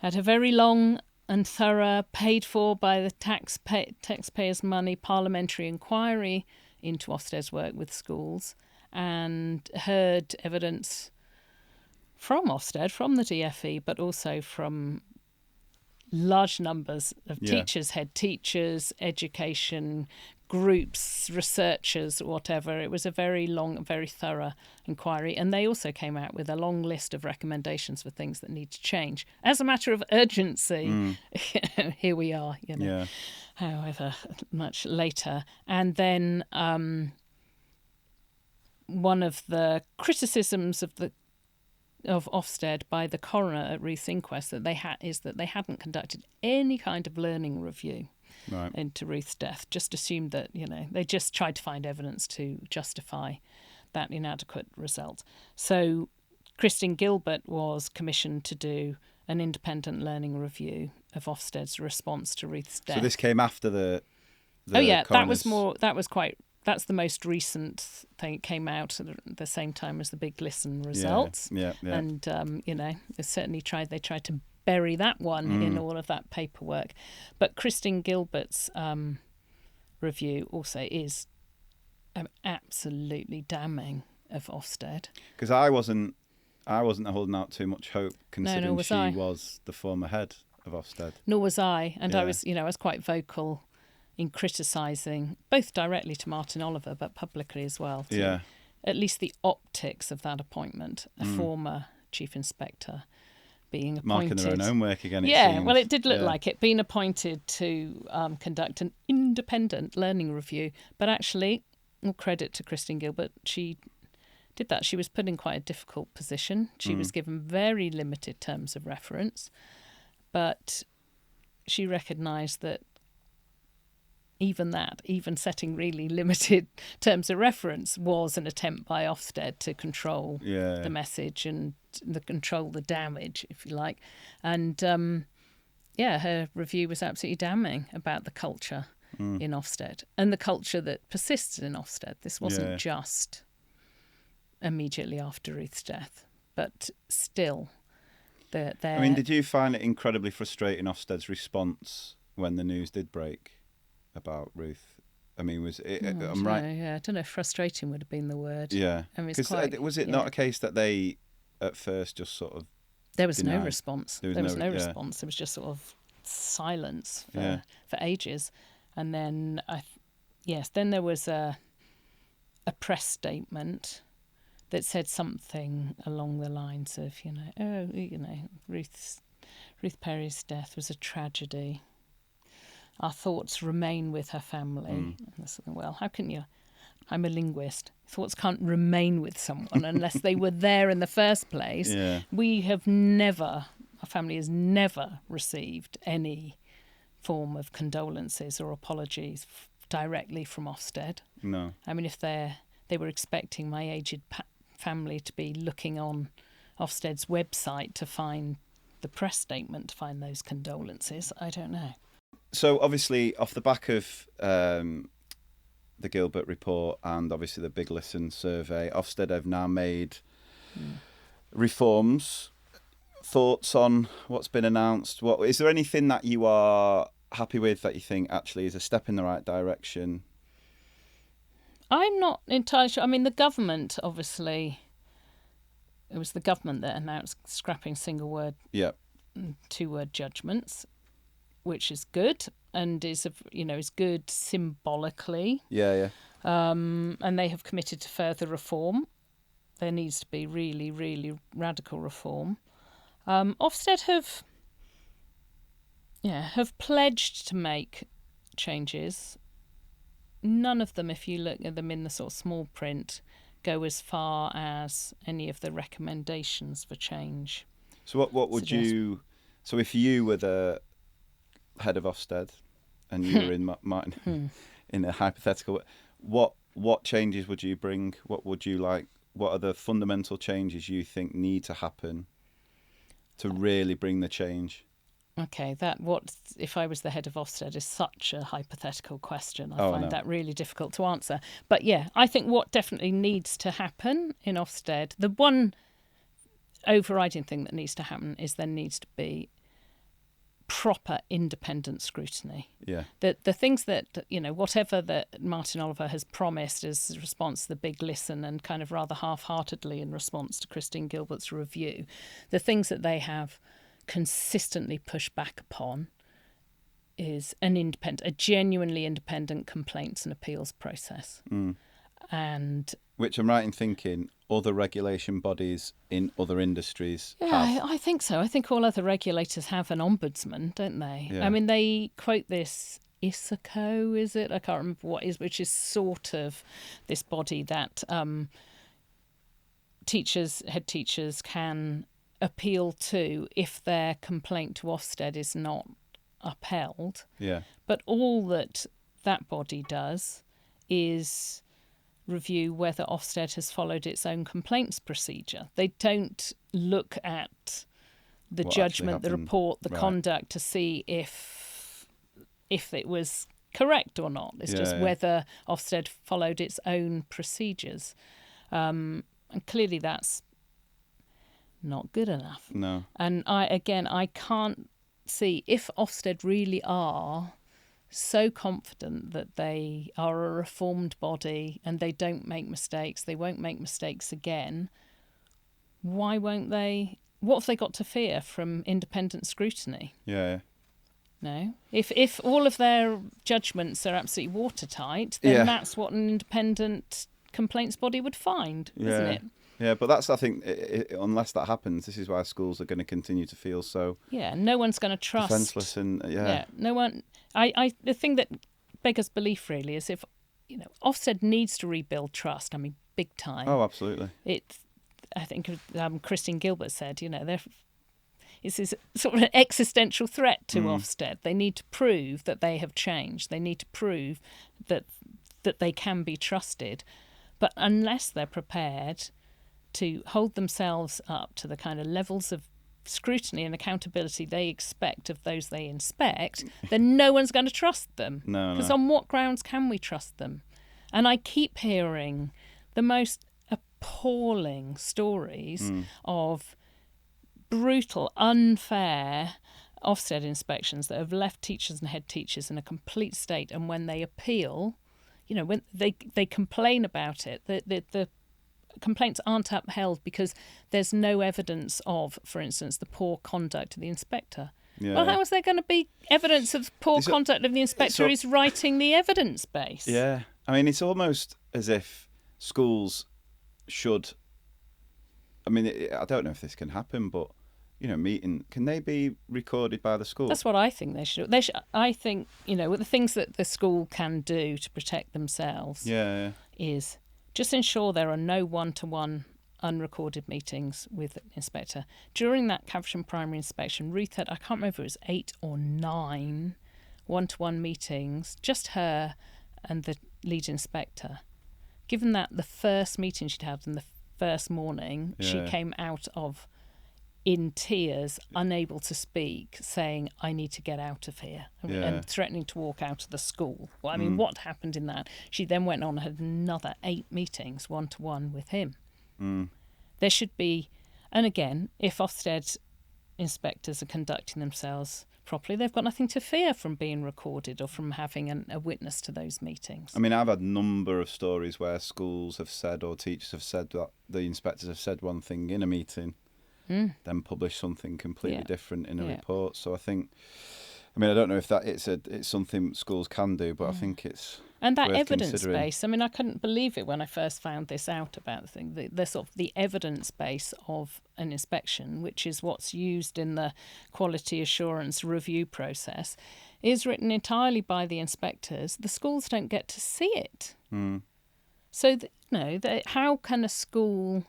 [SPEAKER 2] had a very long and thorough, paid for by the taxpayers' money, parliamentary inquiry into Ofsted's work with schools, and heard evidence from Ofsted, from the DFE, but also from large numbers of teachers, head teachers, education groups, researchers, whatever. It was a very long, very thorough inquiry. And they also came out with a long list of recommendations for things that need to change. As a matter of urgency, here we are, however much later. And then one of the criticisms of Ofsted by the coroner at Ruth's inquest that they hadn't conducted any kind of learning review into Ruth's death. Just assumed that they just tried to find evidence to justify that inadequate result. So Christine Gilbert was commissioned to do an independent learning review of Ofsted's response to Ruth's death.
[SPEAKER 1] So this came after the
[SPEAKER 2] coroner's... That's the most recent thing. It came out at the same time as the big listen results.
[SPEAKER 1] Yeah.
[SPEAKER 2] And, they certainly tried to bury that one in all of that paperwork. But Christine Gilbert's review also is absolutely damning of Ofsted.
[SPEAKER 1] Because I wasn't holding out too much hope, considering she was the former head of Ofsted.
[SPEAKER 2] Nor was I. And I was quite vocal in criticising, both directly to Martin Oliver, but publicly as well, at least the optics of that appointment, a former chief inspector being appointed.
[SPEAKER 1] Marking their own homework again,
[SPEAKER 2] well, it did look like it, being appointed to conduct an independent learning review. But actually, all credit to Christine Gilbert, she did that. She was put in quite a difficult position. She was given very limited terms of reference, but she recognised that even setting really limited terms of reference was an attempt by Ofsted to control the message and control the damage, if you like. And, her review was absolutely damning about the culture in Ofsted and the culture that persisted in Ofsted. This wasn't just immediately after Ruth's death, but still.
[SPEAKER 1] Did you find it incredibly frustrating, Ofsted's response, when the news did break about Ruth? Was it? I'm right.
[SPEAKER 2] I don't know if frustrating would have been the word.
[SPEAKER 1] Yeah. Was it not a case that they, at first, just sort of
[SPEAKER 2] there was
[SPEAKER 1] denied?
[SPEAKER 2] No response. There was no response. There was just sort of silence for ages, and then then there was a press statement that said something along the lines of Ruth Perry's death was a tragedy. Our thoughts remain with her family. Well, how can you? I'm a linguist. Thoughts can't remain with someone unless they were there in the first place.
[SPEAKER 1] Yeah.
[SPEAKER 2] Our family has never received any form of condolences or apologies directly from Ofsted.
[SPEAKER 1] No.
[SPEAKER 2] If they were expecting my aged family to be looking on Ofsted's website to find the press statement, to find those condolences, I don't know.
[SPEAKER 1] So obviously, off the back of the Gilbert report and obviously the Big Listen survey, Ofsted have now made reforms. Thoughts on what's been announced? Is there anything that you are happy with that you think actually is a step in the right direction?
[SPEAKER 2] I'm not entirely sure. The government, obviously, it was the government that announced scrapping single word, two-word judgments, which is good and is good symbolically. And they have committed to further reform. There needs to be really, really radical reform. Ofsted have pledged to make changes. None of them, if you look at them in the sort of small print, go as far as any of the recommendations for change.
[SPEAKER 1] So what would you? So if you were the head of Ofsted and you were in Martin, in a hypothetical, what changes would you bring? What would you like? What are the fundamental changes you think need to happen to really bring the change?
[SPEAKER 2] Okay, if I was the head of Ofsted is such a hypothetical question. I find that really difficult to answer. But yeah, I think what definitely needs to happen in Ofsted, the one overriding thing that needs to happen is there needs to be proper independent scrutiny.
[SPEAKER 1] Yeah.
[SPEAKER 2] The things that, whatever that Martin Oliver has promised as a response to the big listen and kind of rather half-heartedly in response to Christine Gilbert's review, the things that they have consistently pushed back upon is a genuinely independent complaints and appeals process. And
[SPEAKER 1] which I'm right in thinking other regulation bodies in other industries have.
[SPEAKER 2] I think so. I think all other regulators have an ombudsman, don't they?
[SPEAKER 1] Yeah.
[SPEAKER 2] I mean, they quote this ISACO, is it? I can't remember what is, which is sort of this body that head teachers can appeal to if their complaint to Ofsted is not upheld.
[SPEAKER 1] Yeah.
[SPEAKER 2] But all that body does is review whether Ofsted has followed its own complaints procedure. They don't look at the judgment, the report, the conduct to see if it was correct or not. It's just whether Ofsted followed its own procedures. And clearly that's not good enough.
[SPEAKER 1] No.
[SPEAKER 2] And I can't see if Ofsted really are so confident that they are a reformed body and they don't make mistakes, they won't make mistakes again, why won't they? What have they got to fear from independent scrutiny?
[SPEAKER 1] Yeah.
[SPEAKER 2] No. If all of their judgments are absolutely watertight, then that's what an independent complaints body would find, isn't it?
[SPEAKER 1] Yeah, but that's, I think, unless that happens, this is why schools are going to continue to feel so...
[SPEAKER 2] Yeah, no one's going to trust...
[SPEAKER 1] defenceless and,
[SPEAKER 2] no one... the thing that beggars belief, really, is if, Ofsted needs to rebuild trust, I mean, big time.
[SPEAKER 1] Oh, absolutely.
[SPEAKER 2] I think Christine Gilbert said, this is sort of an existential threat to Ofsted. They need to prove that they have changed. They need to prove that they can be trusted. But unless they're prepared to hold themselves up to the kind of levels of scrutiny and accountability they expect of those they inspect, then no one's going to trust them.
[SPEAKER 1] No.
[SPEAKER 2] Because on what grounds can we trust them? And I keep hearing the most appalling stories of brutal, unfair Ofsted inspections that have left teachers and head teachers in a complete state. And when they appeal, when they complain about it, the complaints aren't upheld because there's no evidence of, for instance, the poor conduct of the inspector. Yeah. Well, how is there going to be evidence of poor conduct of the inspector who's writing the evidence base?
[SPEAKER 1] Yeah. I mean, it's almost as if schools should... I mean, I don't know if this can happen, but, can they be recorded by the school?
[SPEAKER 2] That's what I think they should. I think, the things that the school can do to protect themselves is... just ensure there are no one-to-one unrecorded meetings with an inspector. During that Caversham primary inspection, Ruth had, I can't remember if it was 8 or 9 one-to-one meetings, just her and the lead inspector. Given that the first meeting she'd had in the first morning, she came out of in tears, unable to speak, saying, I need to get out of here, and threatening to walk out of the school. Well, I mean, what happened in that? She then went on and had another 8 meetings, one-to-one with him. There should be, and again, if Ofsted inspectors are conducting themselves properly, they've got nothing to fear from being recorded or from having a witness to those meetings.
[SPEAKER 1] I mean, I've had a number of stories where schools have said or teachers have said that the inspectors have said one thing in a meeting, then publish something completely different in a report. So I think, I don't know if that it's something schools can do, but I think it's
[SPEAKER 2] and that
[SPEAKER 1] worth
[SPEAKER 2] evidence base. I mean, I couldn't believe it when I first found this out about the thing. The sort of the evidence base of an inspection, which is what's used in the quality assurance review process, is written entirely by the inspectors. The schools don't get to see it. So how can a school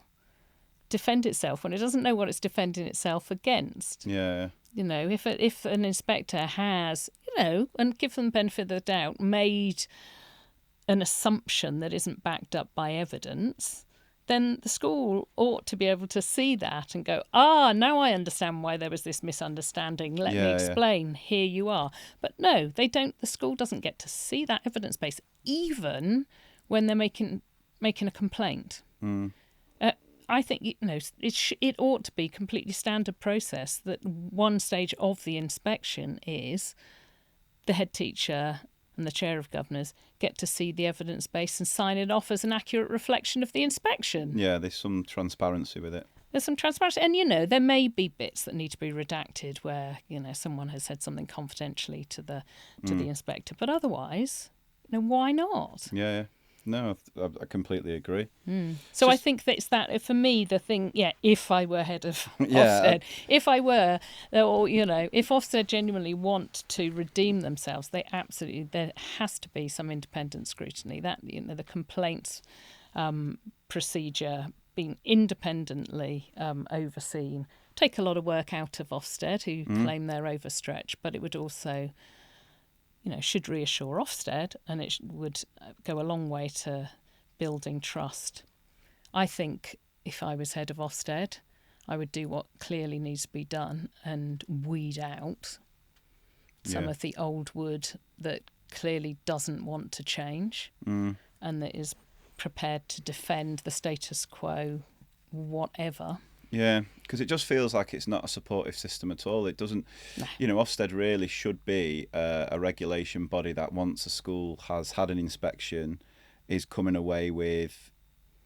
[SPEAKER 2] defend itself when it doesn't know what it's defending itself against? If an inspector has, and give them the benefit of the doubt, made an assumption that isn't backed up by evidence, then the school ought to be able to see that and go, now I understand why there was this misunderstanding. Let me explain. Here you are. But no, they don't. The school doesn't get to see that evidence base, even when they're making a complaint. I think it ought to be completely standard process that one stage of the inspection is the head teacher and the chair of governors get to see the evidence base and sign it off as an accurate reflection of the inspection.
[SPEAKER 1] Yeah, there's some transparency with it.
[SPEAKER 2] There's some transparency. And, there may be bits that need to be redacted where, someone has said something confidentially to the inspector. But otherwise, why not?
[SPEAKER 1] Yeah. No, I completely agree.
[SPEAKER 2] So I think that's that. For me, the thing, if I were head of Ofsted, if Ofsted genuinely want to redeem themselves, there has to be some independent scrutiny. That, the complaints procedure being independently overseen, take a lot of work out of Ofsted, who claim they're overstretched, but it would also, should reassure Ofsted, and it would go a long way to building trust. I think if I was head of Ofsted, I would do what clearly needs to be done and weed out some of the old wood that clearly doesn't want to change and that is prepared to defend the status quo, whatever.
[SPEAKER 1] Yeah, because it just feels like it's not a supportive system at all. It doesn't, Ofsted really should be a regulation body that once a school has had an inspection is coming away with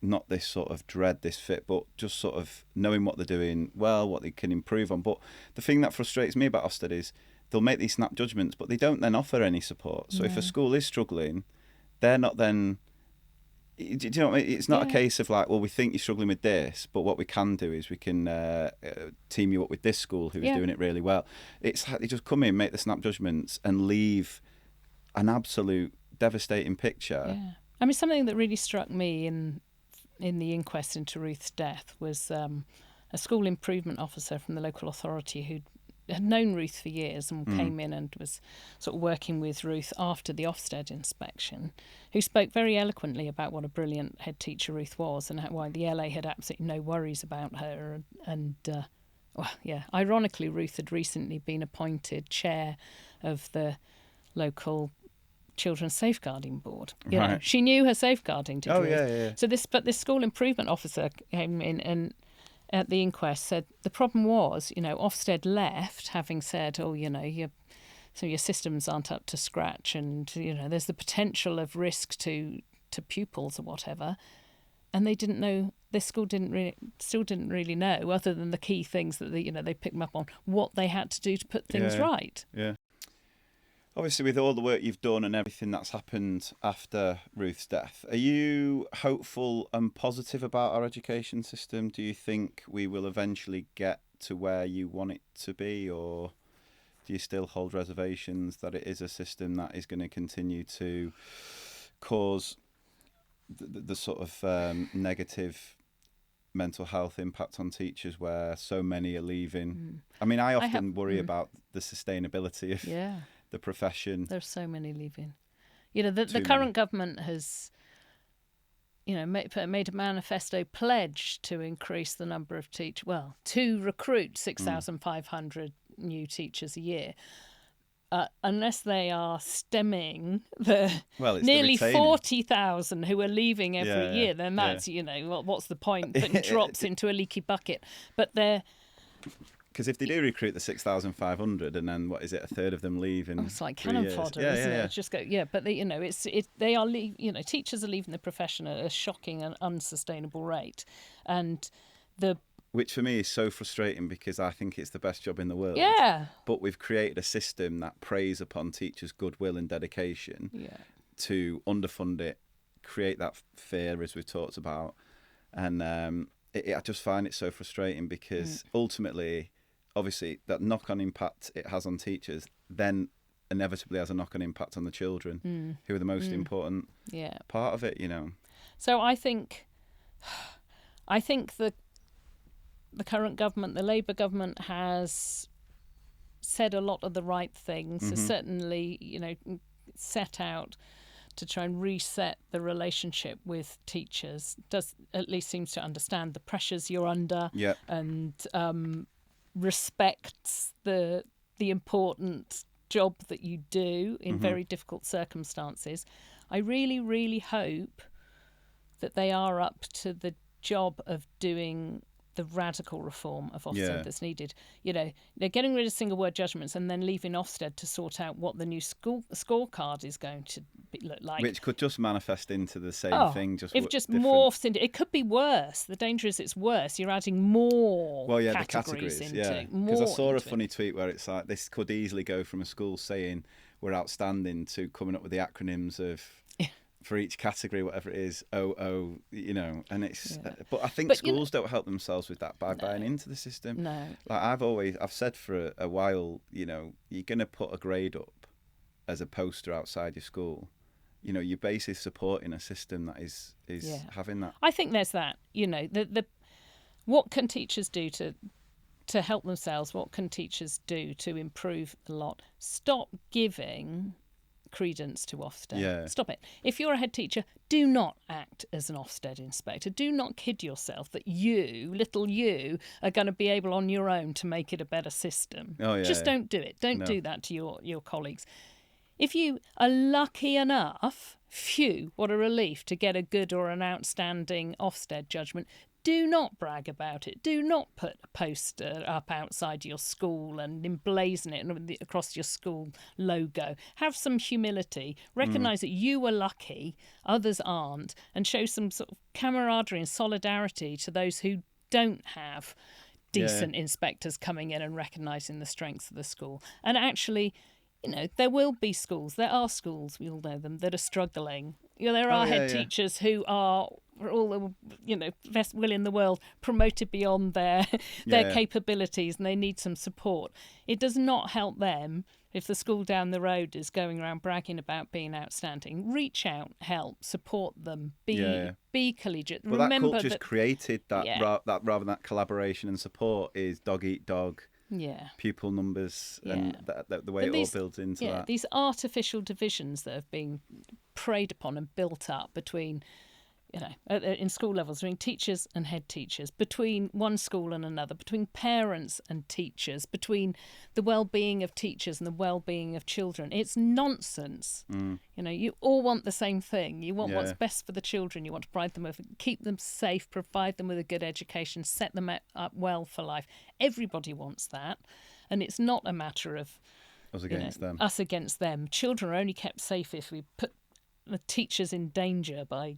[SPEAKER 1] not this sort of dread, this fit, but just sort of knowing what they're doing well, what they can improve on. But the thing that frustrates me about Ofsted is they'll make these snap judgments, but they don't then offer any support. So if a school is struggling, they're not then... Do you know what I mean? It's not a case of like, well, we think you're struggling with this, but what we can do is we can team you up with this school who's doing it really well. It's like they just come in, make the snap judgments and leave an absolute devastating picture.
[SPEAKER 2] Yeah. I mean, something that really struck me in the inquest into Ruth's death was a school improvement officer from the local authority who had known Ruth for years and came in and was sort of working with Ruth after the Ofsted inspection, who spoke very eloquently about what a brilliant head teacher Ruth was and why the LA had absolutely no worries about her. Ironically, Ruth had recently been appointed chair of the local Children's Safeguarding Board. You know, she knew her safeguarding to do. So this school improvement officer came in and at the inquest said the problem was, Ofsted left having said, your systems aren't up to scratch and, there's the potential of risk to pupils or whatever. And they didn't know, this school still didn't really know, other than the key things that they picked them up on, what they had to do to put things right.
[SPEAKER 1] Yeah. Obviously, with all the work you've done and everything that's happened after Ruth's death, are you hopeful and positive about our education system? Do you think we will eventually get to where you want it to be, or do you still hold reservations that it is a system that is going to continue to cause the sort of negative mental health impact on teachers where so many are leaving? I mean, I often worry about the sustainability of... the profession.
[SPEAKER 2] There's so many leaving. The current government has, made a manifesto pledge to increase the number of teachers. Well, to recruit 6,500 new teachers a year. Unless they are stemming the nearly 40,000 who are leaving every year, then that's what's the point? Putting drops into a leaky bucket. But they're.
[SPEAKER 1] Because if they do recruit the 6,500 and then, what is it, a third of them leave in
[SPEAKER 2] it's like cannon fodder, isn't it? It's just but they are teachers are leaving the profession at a shocking and unsustainable rate, and
[SPEAKER 1] which for me is so frustrating because I think it's the best job in the world. But we've created a system that preys upon teachers' goodwill and dedication to underfund it, create that fear as we've talked about, and I just find it so frustrating because ultimately. Obviously, that knock-on impact it has on teachers then inevitably has a knock-on impact on the children, who are the most important part of it,
[SPEAKER 2] So I think the current government, the Labour government, has said a lot of the right things. Has certainly, set out to try and reset the relationship with teachers. Does at least seems to understand the pressures you're under, and respects the important job that you do in very difficult circumstances. I really, really hope that they are up to the job of doing the radical reform of Ofsted that's needed. They're getting rid of single word judgments and then leaving Ofsted to sort out what the new scorecard is going to look like.
[SPEAKER 1] Which could just manifest into the same thing. Just
[SPEAKER 2] morphs into. It could be worse. The danger is it's worse. You're adding more categories into.
[SPEAKER 1] Yeah. Because I saw a funny tweet where it's like, this could easily go from a school saying we're outstanding to coming up with the acronyms of... for each category, whatever it is, and it's. But I think schools don't help themselves with that by buying into the system.
[SPEAKER 2] No,
[SPEAKER 1] like I've said for a while, you're going to put a grade up as a poster outside your school. You're basically supporting a system that is having that.
[SPEAKER 2] I think there's that. What can teachers do to help themselves? What can teachers do to improve a lot? Stop giving credence to Ofsted. Stop it. If you're a head teacher, do not act as an Ofsted inspector. Do not kid yourself that little you, are going to be able on your own to make it a better system. Just don't do it. Don't do that to your colleagues. If you are lucky enough, phew, what a relief to get a good or an outstanding Ofsted judgment. Do not brag about it. Do not put a poster up outside your school and emblazon it across your school logo. Have some humility. Recognise that you were lucky, others aren't, and show some sort of camaraderie and solidarity to those who don't have decent inspectors coming in and recognising the strengths of the school. And actually, there will be schools. There are schools, we all know them, that are struggling. There are head teachers who are, for all the best will in the world, promoted beyond their capabilities, and they need some support. It does not help them if the school down the road is going around bragging about being outstanding. Reach out, help, support them, be collegiate.
[SPEAKER 1] But remember that culture's created that rather than that collaboration and support is dog eat dog. Pupil numbers and the way it all builds into that.
[SPEAKER 2] These artificial divisions that have been preyed upon and built up between, in school levels, between teachers and head teachers, between one school and another, between parents and teachers, between the well-being of teachers and the well-being of children. It's nonsense. You all want the same thing. You want what's best for the children. You want to provide them with, keep them safe, provide them with a good education, set them up well for life. Everybody wants that. And it's not a matter of us against them. Children are only kept safe if we put the teachers in danger by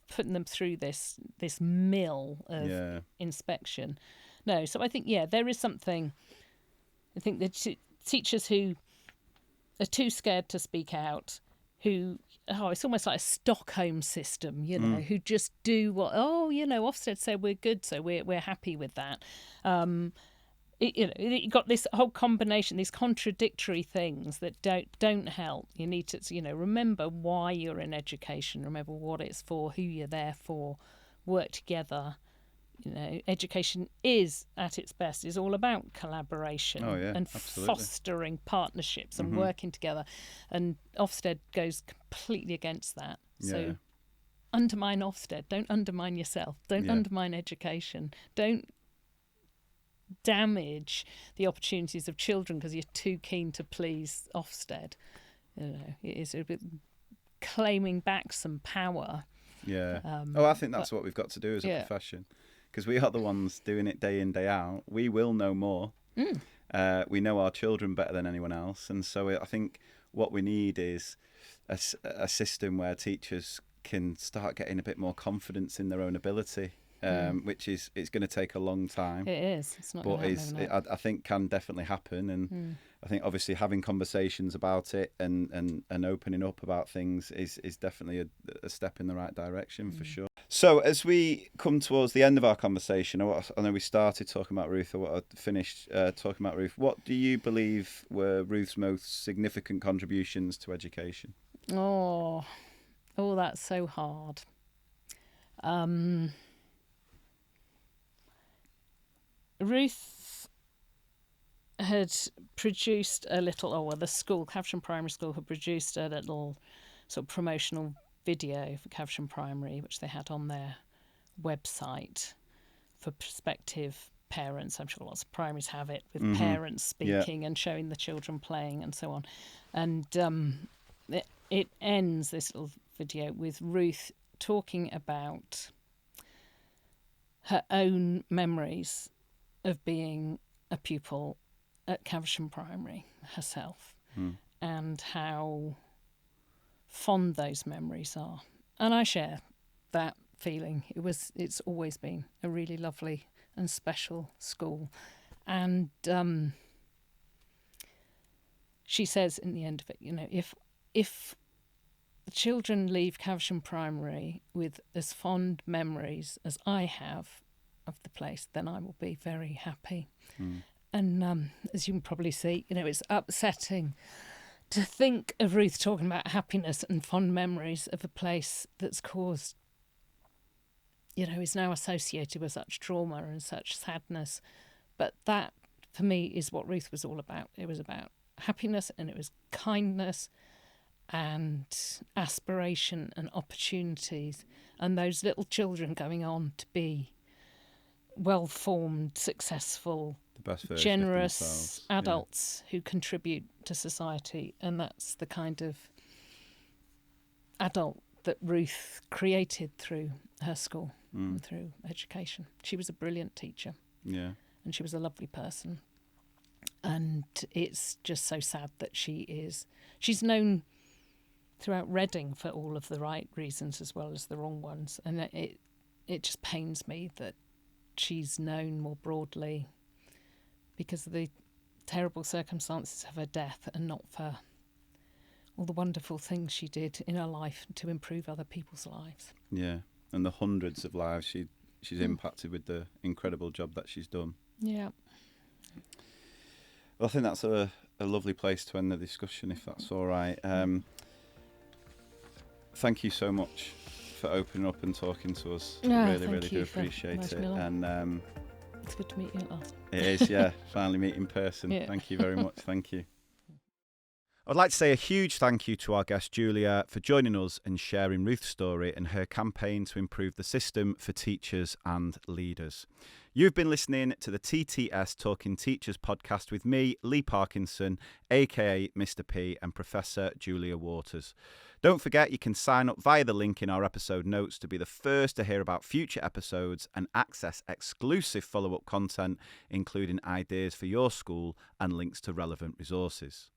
[SPEAKER 2] putting them through this mill of inspection. No, so I think, there is something. I think the teachers who are too scared to speak out, who, it's almost like a Stockholm system, who just do what, Ofsted said we're good, so we're happy with that. You got this whole combination, these contradictory things that don't help. You need to, remember why you're in education. Remember what it's for, who you're there for. Work together. Education is at its best is all about collaboration and fostering partnerships and working together. And Ofsted goes completely against that. So undermine Ofsted. Don't undermine yourself. Don't undermine education. Don't damage the opportunities of children because you're too keen to please Ofsted. It is a bit claiming back some power.
[SPEAKER 1] I think that's what we've got to do as a profession, because we are the ones doing it day in, day out. We will know more. We know our children better than anyone else, and so I think what we need is a system where teachers can start getting a bit more confidence in their own ability. Which is it's going to take a long time.
[SPEAKER 2] It is. It's not. But
[SPEAKER 1] I think can definitely happen, and I think obviously having conversations about it and opening up about things is definitely a step in the right direction for sure. So as we come towards the end of our conversation, I know we started talking about Ruth, or finished talking about Ruth. What do you believe were Ruth's most significant contributions to education?
[SPEAKER 2] Oh, that's so hard. Ruth had produced the school, Caversham Primary School, had produced a little sort of promotional video for Caversham Primary, which they had on their website for prospective parents. I'm sure lots of primaries have it, with parents speaking and showing the children playing and so on. And it ends, this little video, with Ruth talking about her own memories of being a pupil at Caversham Primary herself, and how fond those memories are. And I share that feeling. It's always been a really lovely and special school. And she says in the end of it, if the children leave Caversham Primary with as fond memories as I have of the place, then I will be very happy. And as you can probably see, it's upsetting to think of Ruth talking about happiness and fond memories of a place that's caused, is now associated with such trauma and such sadness. But that, for me, is what Ruth was all about. It was about happiness, and it was kindness and aspiration and opportunities, and those little children going on to be well-formed, successful,
[SPEAKER 1] the best version
[SPEAKER 2] generous adults who contribute to society. And that's the kind of adult that Ruth created through her school and through education. She was a brilliant teacher.
[SPEAKER 1] Yeah.
[SPEAKER 2] And she was a lovely person. And it's just so sad that she's known throughout Reading for all of the right reasons as well as the wrong ones. And it just pains me that she's known more broadly because of the terrible circumstances of her death, and not for all the wonderful things she did in her life to improve other people's lives.
[SPEAKER 1] Yeah, and the hundreds of lives she's impacted with the incredible job that she's done.
[SPEAKER 2] Yeah.
[SPEAKER 1] Well, I think that's a lovely place to end the discussion, if that's all right. Thank you so much for opening up and talking to us. Really do appreciate it. And
[SPEAKER 2] it's good to meet you at last.
[SPEAKER 1] It is, yeah. Finally meet in person. Yeah. Thank you very much. Thank you. I'd like to say a huge thank you to our guest Julia for joining us and sharing Ruth's story and her campaign to improve the system for teachers and leaders. You've been listening to the TTS Talking Teachers podcast with me, Lee Parkinson, aka Mr. P, and Professor Julia Waters. Don't forget you can sign up via the link in our episode notes to be the first to hear about future episodes and access exclusive follow-up content, including ideas for your school and links to relevant resources.